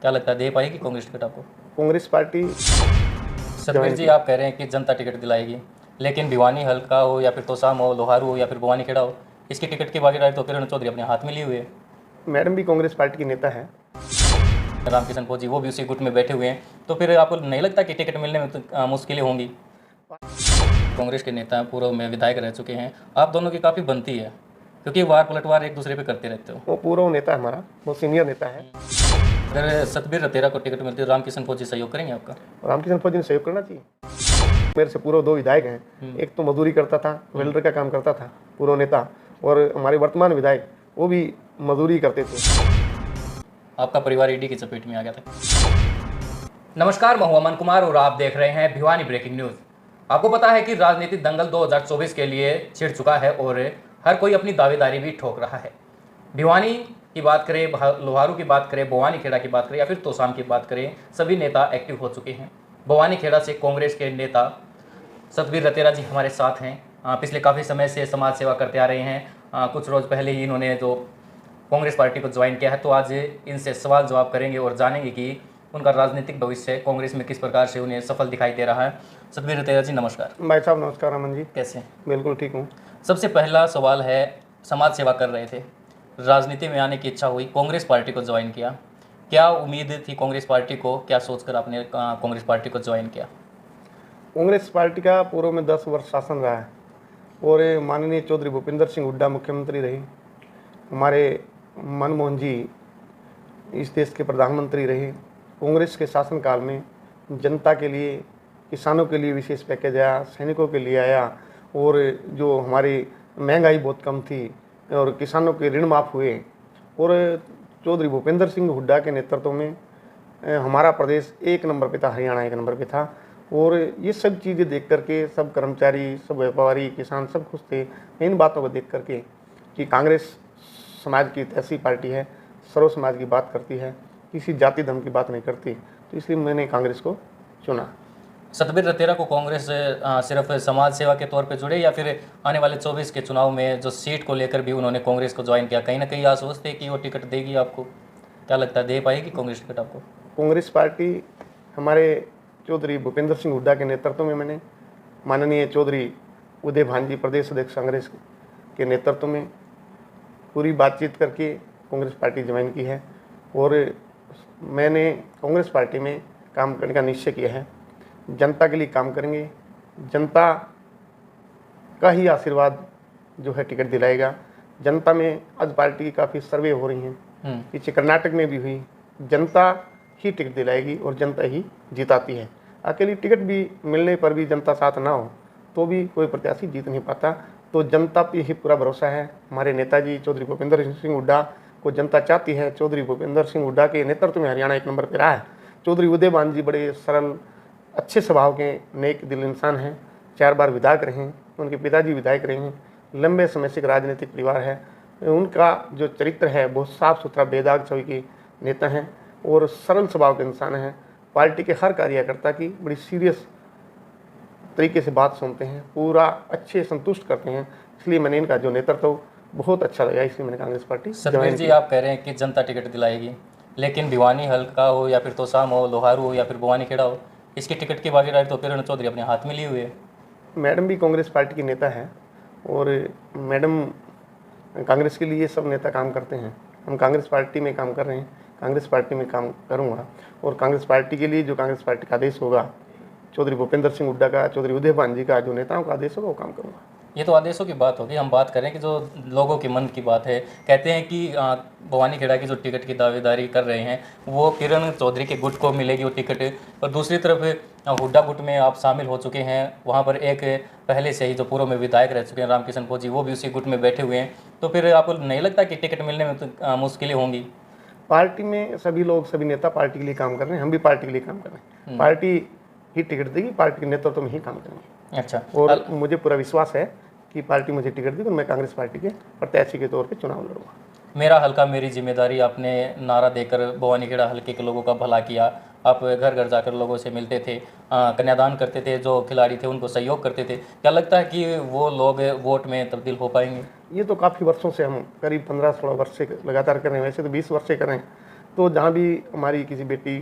क्या लगता है दे पाएगी कांग्रेस टिकट आपको? कांग्रेस पार्टी सतबीर जी, आप कह रहे हैं कि जनता टिकट दिलाएगी, लेकिन भिवानी हल्का हो या फिर तोसाम हो, लोहारू हो या फिर भवानी खेड़ा हो, इसकी टिकट की भागीदारी तो किरण चौधरी अपने हाथ में लिए हुए है। मैडम भी कांग्रेस पार्टी की नेता है। रामकिशन फौजी वो भी उसी गुट में बैठे हुए हैं, तो फिर आपको नहीं लगता कि टिकट मिलने में तो मुश्किलें होंगी? कांग्रेस के नेता पूर्व में विधायक रह चुके हैं, आप दोनों की काफ़ी बनती है, क्योंकि वार पलटवार एक दूसरे पे करते रहते हो। वो पूर्व नेता है हमारा, वो सीनियर नेता है। अगर सतबीर रतेरा को टिकट मिलती है, रामकिशन फौजी सहयोग करेंगे आपका? रामकिशन फौजी ने सहयोग करना चाहिए। मेरे से पूर्व 2 विधायक हैं, एक तो मजदूरी करता था, वेल्डर का काम करता था, पूर्व नेता, और हमारे वर्तमान विधायक वो भी मजदूरी करते थे। आपका परिवार ईडी की चपेट में आ गया था। नमस्कार, मैं हूं अमन कुमार और आप देख रहे हैं भिवानी ब्रेकिंग न्यूज। आपको पता है कि राजनीतिक दंगल 2024 के लिए छिड़ चुका है और हर कोई अपनी दावेदारी भी ठोक रहा है। भिवानी की बात करें, लोहारू की बात करें, भवानी खेड़ा की बात करें या फिर तोसाम की बात करें, सभी नेता एक्टिव हो चुके हैं। भवानी खेड़ा से कांग्रेस के नेता सतबीर रतेरा जी हमारे साथ हैं। पिछले काफ़ी समय से समाज सेवा करते आ रहे हैं। कुछ रोज़ पहले ही इन्होंने जो कांग्रेस पार्टी को ज्वाइन किया है, तो आज इनसे सवाल जवाब करेंगे और जानेंगे कि उनका राजनीतिक भविष्य कांग्रेस में किस प्रकार से उन्हें सफल दिखाई दे रहा है। सतबीर रतेरा जी नमस्कार। भाई साहब नमस्कार। अमन जी कैसे हैं? बिल्कुल ठीक हूँ। सबसे पहला सवाल है, समाज सेवा कर रहे थे, राजनीति में आने की इच्छा हुई, कांग्रेस पार्टी को ज्वाइन किया, क्या उम्मीद थी कांग्रेस पार्टी को, क्या सोचकर आपने कांग्रेस पार्टी को ज्वाइन किया? कांग्रेस पार्टी का पूर्व में 10 वर्ष शासन रहा है और माननीय चौधरी भूपेंद्र सिंह हुड्डा मुख्यमंत्री रहे, हमारे मनमोहन जी इस देश के प्रधानमंत्री रहे। कांग्रेस के शासनकाल में जनता के लिए, किसानों के लिए विशेष पैकेज आया, सैनिकों के लिए आया, और जो हमारी महंगाई बहुत कम थी और किसानों के ऋण माफ़ हुए, और चौधरी भूपेंद्र सिंह हुड्डा के नेतृत्व में हमारा प्रदेश 1 नंबर पे था, हरियाणा 1 नंबर पे था। और ये सब चीज़ें देख करके सब कर्मचारी, सब व्यापारी, किसान सब खुश थे। इन बातों को देख करके कि कांग्रेस समाज की एक ऐसी पार्टी है, सर्व समाज की बात करती है, किसी जाति धर्म की बात नहीं करती, तो इसलिए मैंने कांग्रेस को चुना। सतबीर रतेरा को कांग्रेस सिर्फ समाज सेवा के तौर पे जुड़े या फिर आने वाले 24 के चुनाव में जो सीट को लेकर भी उन्होंने कांग्रेस को ज्वाइन किया, कहीं ना कहीं आश्वस्त थे कि वो टिकट देगी आपको? क्या लगता है दे पाएगी कांग्रेस टिकट आपको? कांग्रेस पार्टी हमारे चौधरी भूपेंद्र सिंह हुड्डा के नेतृत्व में, मैंने माननीय चौधरी उदय भानजी प्रदेश अध्यक्ष कांग्रेस के नेतृत्व में पूरी बातचीत करके कांग्रेस पार्टी ज्वाइन की है। और मैंने कांग्रेस पार्टी में काम करने का निश्चय किया है। जनता के लिए काम करेंगे, जनता का ही आशीर्वाद जो है टिकट दिलाएगा। जनता में आज पार्टी की काफ़ी सर्वे हो रही हैं, पीछे कर्नाटक में भी हुई, जनता ही टिकट दिलाएगी और जनता ही जिताती है। अकेली टिकट भी मिलने पर भी जनता साथ ना हो तो भी कोई प्रत्याशी जीत नहीं पाता। तो जनता पे ही पूरा भरोसा है। हमारे नेताजी चौधरी भूपेंद्र सिंह हुड्डा को जनता चाहती है। चौधरी भूपेंद्र सिंह हुड्डा के नेतृत्व में हरियाणा 1 नंबर पर रहा है। चौधरी उदय भान जी बड़े सरल, अच्छे स्वभाव के, नेक दिल इंसान हैं। 4 बार विधायक रहे हैं, उनके पिताजी विधायक रहे हैं, लंबे समय से राजनीतिक परिवार है। उनका जो चरित्र है बहुत साफ सुथरा, बेदाग छवि के नेता हैं और सरल स्वभाव के इंसान हैं। पार्टी के हर कार्यकर्ता की बड़ी सीरियस तरीके से बात सुनते हैं, पूरा अच्छे संतुष्ट करते हैं। इसलिए मैंने इनका जो नेतृत्व बहुत अच्छा लगा, इसलिए मैंने कांग्रेस पार्टी। सतबीर जी, आप कह रहे हैं कि जनता टिकट दिलाएगी, लेकिन भिवानी हल्का हो या फिर तोसाम हो, लोहारू हो या फिर भवानी खेड़ा हो, इसकी टिकट की भागीदारी तो किरण चौधरी अपने हाथ में लिए हुए है। मैडम भी कांग्रेस पार्टी की नेता है और मैडम कांग्रेस के लिए सब नेता काम करते हैं। हम कांग्रेस पार्टी में काम कर रहे हैं, कांग्रेस पार्टी में काम करूंगा और कांग्रेस पार्टी के लिए जो कांग्रेस पार्टी का आदेश होगा, चौधरी भूपेंद्र सिंह हुड्डा का, चौधरी उदय भान जी का जो नेताओं का आदेश होगा वो काम करूंगा। ये तो आदेशों की बात होगी, हम बात करें कि जो लोगों के मन की बात है। कहते हैं कि भवानी खेड़ा की जो टिकट की दावेदारी कर रहे हैं वो किरण चौधरी के गुट को मिलेगी वो टिकट, और दूसरी तरफ हुड्डा गुट में आप शामिल हो चुके हैं। वहाँ पर एक पहले से ही जो पूर्व में विधायक रह चुके हैं रामकिशन फौजी, वो भी उसी गुट में बैठे हुए हैं, तो फिर आपको नहीं लगता कि टिकट मिलने में तो मुश्किलें होंगी? पार्टी में सभी लोग, सभी नेता पार्टी के लिए काम कर रहे हैं, हम भी पार्टी के लिए काम कर रहे हैं। पार्टी ही टिकट देगी, पार्टी के नेतृत्व में ही काम करेंगे। अच्छा, और मुझे पूरा विश्वास है कि पार्टी मुझे टिकट देगी और मैं कांग्रेस पार्टी के प्रत्याशी के तौर पे चुनाव लड़ूंगा। मेरा हल्का मेरी जिम्मेदारी आपने नारा देकर भवानी खेड़ा हल्के के लोगों का भला किया। आप घर घर जाकर लोगों से मिलते थे, कन्यादान करते थे, जो खिलाड़ी थे उनको सहयोग करते थे। क्या लगता है कि वो लोग वोट में तब्दील हो पाएंगे? ये तो काफ़ी वर्षों से हम करीब 15-16 वर्ष से लगातार कर रहे हैं। वैसे तो 20 वर्ष से कर रहे हैं, तो जहाँ भी हमारी किसी बेटी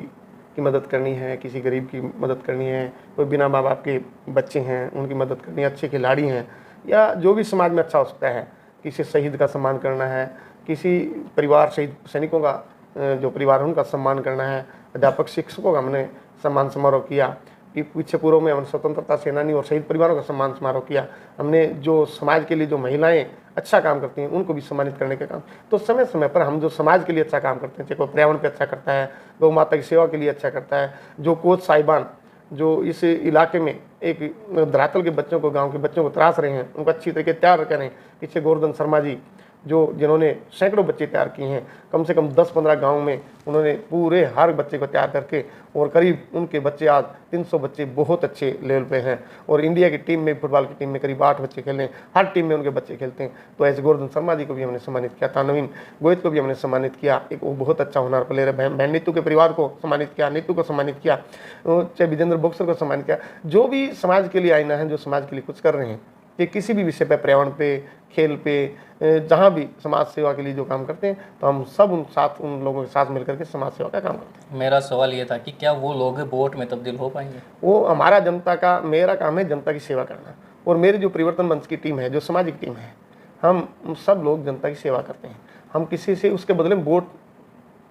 की मदद करनी है, किसी गरीब की मदद करनी है, कोई बिना माँ बाप के बच्चे हैं उनकी मदद करनी है, अच्छे खिलाड़ी हैं, या जो भी समाज में अच्छा हो सकता है, किसी शहीद का सम्मान करना है, किसी परिवार शहीद सैनिकों का जो परिवार है उनका सम्मान करना है, अध्यापक शिक्षकों का हमने सम्मान समारोह किया कि पीछे पूर्व में हमने स्वतंत्रता सेनानी और शहीद परिवारों का सम्मान समारोह किया। हमने जो समाज के लिए जो महिलाएं अच्छा काम करती हैं उनको भी सम्मानित करने का काम। तो समय समय पर हम जो समाज के लिए अच्छा काम करते हैं, चाहे कोई पर्यावरण पे अच्छा करता है, गौ माता की सेवा के लिए अच्छा करता है, जो कोच साहिबान जो इस इलाके में एक धरातल के बच्चों को, गांव के बच्चों को तराश रहे हैं, उनको अच्छी तरीके तैयार करें। पीछे गोवर्धन शर्मा जी जिन्होंने सैकड़ों बच्चे तैयार किए हैं, कम से कम 10-15 गाँव में उन्होंने पूरे हर बच्चे को तैयार करके, और करीब उनके बच्चे आज 300 बच्चे बहुत अच्छे लेवल पे हैं। और इंडिया की टीम में, फुटबॉल की टीम में करीब 8 बच्चे खेल रहे हैं, हर टीम में उनके बच्चे खेलते हैं। तो ऐसे गोवर्धन शर्मा जी को भी हमने सम्मानित किया था, नवीन गोहित को भी हमने सम्मानित किया, एक वो बहुत अच्छा हुनर प्लेयर है। बहन नीतू के परिवार को सम्मानित किया, नीतू को सम्मानित किया, चाहे विजेंद्र बॉक्सर को सम्मानित किया। जो भी समाज के लिए आईना है, जो समाज के लिए कुछ कर रहे हैं, कि किसी भी विषय पे, पर्यावरण पे, खेल पे, जहाँ भी समाज सेवा के लिए जो काम करते हैं, तो हम सब उन लोगों के साथ मिलकर के समाज सेवा का काम करते हैं। मेरा सवाल ये था कि क्या वो लोग वोट में तब्दील हो पाएंगे? वो हमारा जनता का, मेरा काम है जनता की सेवा करना, और मेरी जो परिवर्तन मंच की टीम है, जो सामाजिक टीम है, हम सब लोग जनता की सेवा करते हैं। हम किसी से उसके बदले में वोट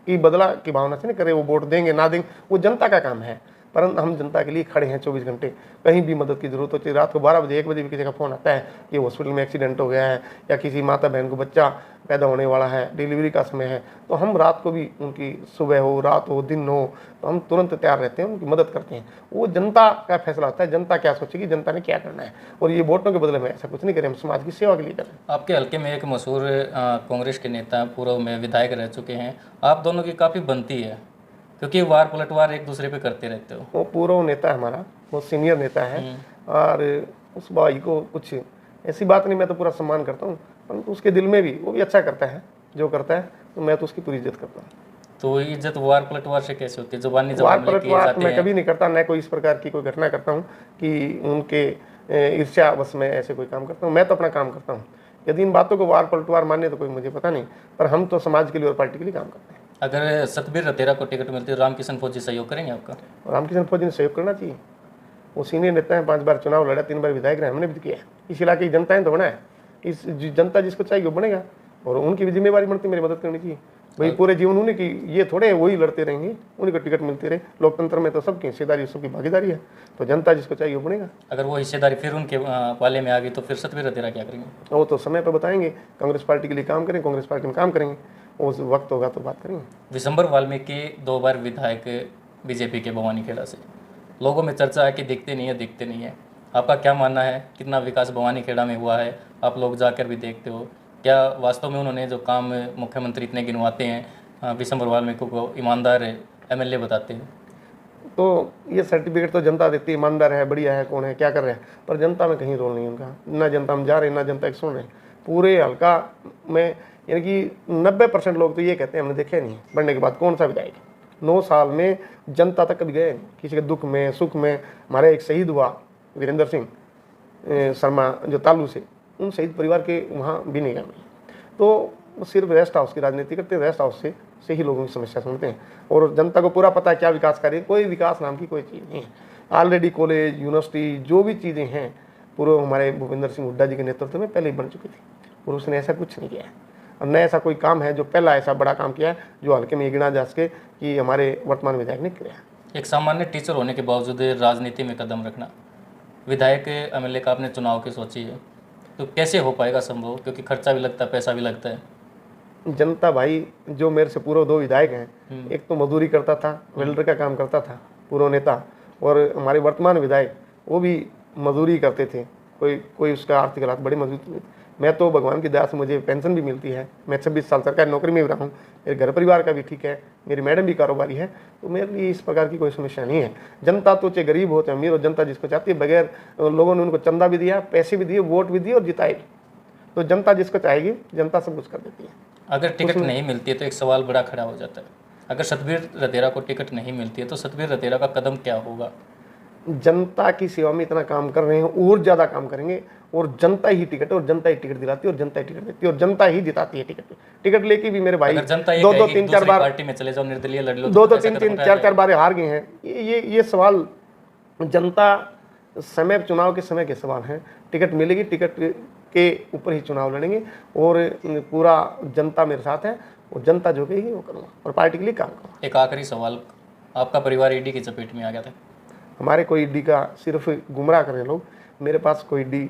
की बदला की भावना से नहीं कर रहे, वो वोट देंगे ना देंगे वो जनता का काम है, परंतु हम जनता के लिए खड़े हैं 24 घंटे। कहीं भी मदद की जरूरत होती है, रात को 12 बजे 1 बजे भी किसी का फ़ोन आता है कि हॉस्पिटल में एक्सीडेंट हो गया है, या किसी माता बहन को बच्चा पैदा होने वाला है, डिलीवरी का समय है, तो हम रात को भी, उनकी सुबह हो, रात हो, दिन हो, तो हम तुरंत तैयार रहते हैं, उनकी मदद करते हैं। वो जनता का फैसला होता है, जनता क्या सोचेगी, जनता ने क्या करना है, और ये वोटों के बदले में ऐसा कुछ नहीं करें, हम समाज की सेवा के लिए करें। आपके हल्के में एक मशहूर कांग्रेस के नेता पूर्व में विधायक रह चुके हैं, आप दोनों की काफ़ी बनती है, क्योंकि वार पलटवार एक दूसरे पे करते रहते हो। वो पूर्व नेता है हमारा, वो सीनियर नेता है, और उस भाई को कुछ ऐसी बात नहीं, मैं तो पूरा सम्मान करता हूँ, परंतु उसके दिल में भी वो भी अच्छा करता है जो करता है, तो मैं तो उसकी पूरी इज्जत करता हूँ। तो इज्जत वार पलटवार से कैसे होती है? जुबानी वार जवाब किए पलटवार जाते मैं हैं। कभी नहीं करता, न कोई इस प्रकार की कोई घटना करता हूँ कि उनके ईर्ष्या बस में ऐसे कोई काम करता हूँ। मैं तो अपना काम करता हूँ। यदि इन बातों को वार पलटवार माने तो कोई मुझे पता नहीं, पर हम तो समाज के लिए और पार्टी के लिए काम करते हैं। अगर सतबीर रतेरा को टिकट मिलती है, रामकिशन फौजी सहयोग करेंगे आपका? रामकिशन फौजी ने सहयोग करना चाहिए, वो सीनियर नेता है, 5 बार चुनाव लड़ा, 3 बार विधायक रहे, हमने भी किया है। इस इलाके की जनता ने तो बना है, इस जनता जिसको चाहिए वो बनेगा, और उनकी भी जिम्मेवारी बनती है मेरी मदद करनी चाहिए। भाई पूरे जीवन उन्हें की, ये थोड़े वही लड़ते रहेंगे, उन्हीं को टिकट मिलती रहे। लोकतंत्र में तो सबकी हिस्सेदारी, सबकी भागीदारी है, तो जनता जिसको चाहिए वो बनेगा। अगर वो हिस्सेदारी फिर उनके पाले में आ गई तो फिर सतबीर रतेरा क्या करेंगे? वो तो समय पर बताएंगे, कांग्रेस पार्टी के लिए काम करें, कांग्रेस पार्टी में काम करेंगे, उस वक्त होगा तो बात करेंगे। विशंबर वाल्मीकि 2 बार विधायक बीजेपी के भवानीखेड़ा से, लोगों में चर्चा है कि दिखते नहीं है। आपका क्या मानना है, कितना विकास भवानीखेड़ा में हुआ है? आप लोग जाकर भी देखते हो, क्या वास्तव में उन्होंने जो काम मुख्यमंत्री इतने गिनवाते हैं, विशंबर वाल्मीकि को ईमानदार एमएलए बताते हैं? तो ये सर्टिफिकेट तो जनता देती है, ईमानदार है, बढ़िया है, कौन है, क्या कर रहे हैं, पर जनता में कहीं रोल नहीं है उनका। ना जनता में जा रहे, ना जनता सुन रहे। पूरे हल्का में यानी कि 90% लोग तो ये कहते हैं हमने देखे नहीं है बढ़ने के बाद कौन सा विधायक। 9 साल में जनता तक कभी गए नहीं, किसी के दुख में सुख में। हमारे एक शहीद हुआ वीरेंद्र सिंह शर्मा जो तालू से, उन शहीद परिवार के वहाँ भी नहीं गए। तो सिर्फ रेस्ट हाउस की राजनीति करते हैं, रेस्ट हाउस से ही लोगों की समस्या सुनते हैं, और जनता को पूरा पता है क्या विकास कार्य। कोई विकास नाम की कोई चीज़ नहीं है। ऑलरेडी कॉलेज, यूनिवर्सिटी, जो भी चीज़ें हैं पूर्व हमारे भूपेंद्र सिंह हुड्डा जी के नेतृत्व में पहले ही बन चुकी थी, और उसने ऐसा कुछ नहीं किया है। और न ऐसा कोई काम है जो पहला ऐसा बड़ा काम किया है जो हल्के में ये गिना जा सके कि हमारे वर्तमान विधायक ने किया। एक सामान्य टीचर होने के बावजूद राजनीति में कदम रखना, विधायक एमएलए का आपने चुनाव की सोची है, तो कैसे हो पाएगा संभव? क्योंकि खर्चा भी लगता है, पैसा भी लगता है। जनता भाई, जो मेरे से पूर्व 2 विधायक हैं, एक तो मजदूरी करता था, वेल्डर का काम करता था पूर्व नेता, और हमारे वर्तमान विधायक वो भी मजदूरी करते थे। कोई उसका आर्थिक हालात बड़ी मजबूत नहीं थे। मैं तो भगवान की दया से मुझे पेंशन भी मिलती है, मैं 26 साल सरकारी नौकरी में भी रहा हूँ, मेरे घर परिवार का भी ठीक है, मेरी मैडम भी कारोबारी है, तो मेरे लिए इस प्रकार की कोई समस्या नहीं है। जनता तो चाहे गरीब हो चाहे अमीर हो, जनता जिसको चाहती है, बगैर लोगों ने उनको चंदा भी दिया, पैसे भी दिए, वोट भी दिए और जिताए भी, तो जनता जिसको चाहेगी जनता सब कुछ कर देती है। अगर टिकट नहीं मिलती है तो एक सवाल बड़ा खड़ा हो जाता है, अगर सतबीर रतेरा को टिकट नहीं मिलती है तो सतबीर रतेरा का कदम क्या होगा? जनता की सेवा में इतना काम कर रहे हैं और ज़्यादा काम करेंगे, और जनता ही टिकट, और जनता ही टिकट दिलाती है, और जनता ही टिकट देती है, और जनता ही जिताती है टिकट पे। टिकट लेके भी मेरे भाई अगर जनता ये दो कहे दो कि तीन चार दूसरी बार पार्टी में चले जाओ, निर्दलीय लड़ लो, दो तो दो ऐसा तीन कदम तीन उठाया चार चार बार हार गए हैं। ये सवाल जनता समय, चुनाव के समय के सवाल हैं। टिकट मिलेगी, टिकट के ऊपर ही चुनाव लड़ेंगे, और पूरा जनता मेरे साथ है, और जनता जो कहेगी वो करूँगा, और पार्टी के लिए काम करूँगा। एक आखिरी सवाल, आपका परिवार ईडी की चपेट में आ गया था। हमारे कोई ईडी का सिर्फ गुमराह कर रहे हैं लोग। मेरे पास कोई ईडी,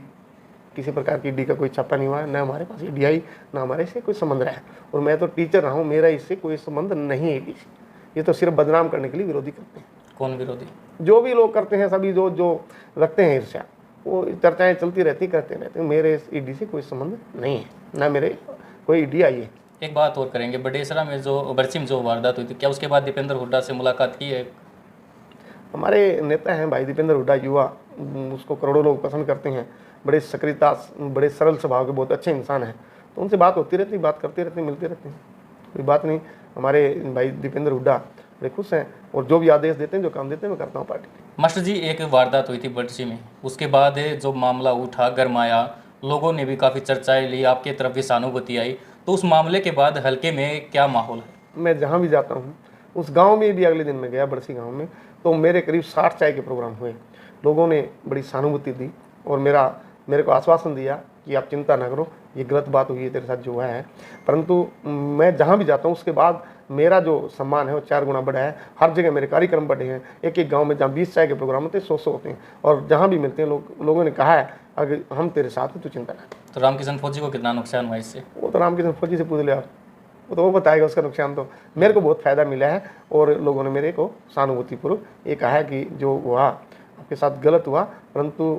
किसी प्रकार की ईडी का कोई छापा नहीं हुआ है, न हमारे पास ईडी आई, न हमारे से कोई संबंध रहा है, और मैं तो टीचर रहा हूँ, मेरा इससे कोई संबंध नहीं है ईडी से। ये तो सिर्फ बदनाम करने के लिए विरोधी करते हैं। कौन विरोधी? जो भी लोग करते हैं, सभी जो जो रखते हैं ईर्ष्या, वो चर्चाएं चलती रहती, करते रहते हैं। मेरे इस ईडी से कोई संबंध नहीं है, ना मेरे कोई ईडी आई है। एक बात और करेंगे, बडेसरा में जो बरसी में जो वारदात हुई थी, क्या उसके बाद दीपेंद्र हुड्डा से मुलाकात की है? हमारे नेता हैं भाई दीपेंद्र हुड्डा, युवा, उसको करोड़ों लोग पसंद करते हैं। बड़े सक्रियता, बड़े सरल स्वभाव के बहुत अच्छे इंसान हैं, तो उनसे बात होती रहती, बात करते रहते, मिलते रहते हैं, कोई बात नहीं। हमारे भाई दीपेंद्र हुड्डा बड़े खुश हैं, और जो भी आदेश देते हैं, जो काम देते हैं, मैं करता हूँ पार्टी के। मास्टर जी, एक वारदात हुई थी बरसी में, उसके बाद जो मामला उठा, गरमाया, लोगों ने भी काफ़ी चर्चाएं ली, आपकी तरफ भी सहानुभूति आई, तो उस मामले के बाद हल्के में क्या माहौल है? मैं जहाँ भी जाता हूँ, उस गांव में भी अगले दिन मैं गया, बरसी गांव में, तो मेरे करीब 60 चाय के प्रोग्राम हुए। लोगों ने बड़ी सहानुभूति दी, और मेरे को आश्वासन दिया कि आप चिंता ना करो, ये गलत बात हुई है तेरे साथ जो हुआ है। परंतु मैं जहाँ भी जाता हूँ, उसके बाद मेरा जो सम्मान है वो 4 गुना बढ़ा है। हर जगह मेरे कार्यक्रम बढ़े हैं। एक एक गांव में जहाँ 20 चाय के प्रोग्राम होते हैं, 100 होते हैं, और जहाँ भी मिलते हैं लोगों ने कहा है अगर हम तेरे साथ हैं, तू चिंता ना कर। तो रामकिशन फौजी को कितना नुकसान हुआ इससे? वो तो रामकिशन फौजी से पूछ ले आप, वो तो वो बताएगा उसका नुकसान। तो मेरे को बहुत फ़ायदा मिला है, और लोगों ने मेरे को सहानुभूतिपूर्वक ये कहा है कि जो हुआ आपके साथ गलत हुआ, परंतु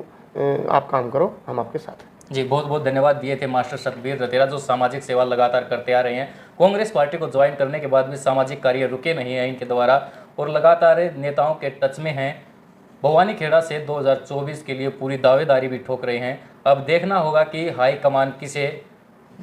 आप काम करो, हम आपके साथ हैं। जी, बहुत बहुत धन्यवाद दिए थे मास्टर सतबीर रतेरा, जो सामाजिक सेवा लगातार करते आ रहे हैं। कांग्रेस पार्टी को ज्वाइन करने के बाद भी सामाजिक कार्य रुके नहीं हैं इनके द्वारा, और लगातार नेताओं के टच में हैं। भवानी खेड़ा से 2024 के लिए पूरी दावेदारी भी ठोक रहे हैं। अब देखना होगा कि हाई कमान किसे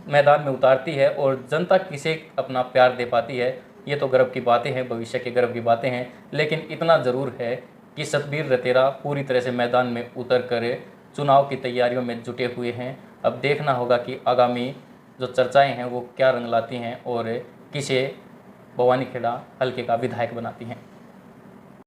मैदान में उतारती है और जनता किसे अपना प्यार दे पाती है। ये तो गर्व की बातें हैं, भविष्य के गर्व की बातें हैं, लेकिन इतना ज़रूर है कि सतबीर रतेरा पूरी तरह से मैदान में उतर कर चुनाव की तैयारियों में जुटे हुए हैं। अब देखना होगा कि आगामी जो चर्चाएं हैं वो क्या रंग लाती हैं और किसे भवानी खेड़ा हल्के का विधायक बनाती हैं।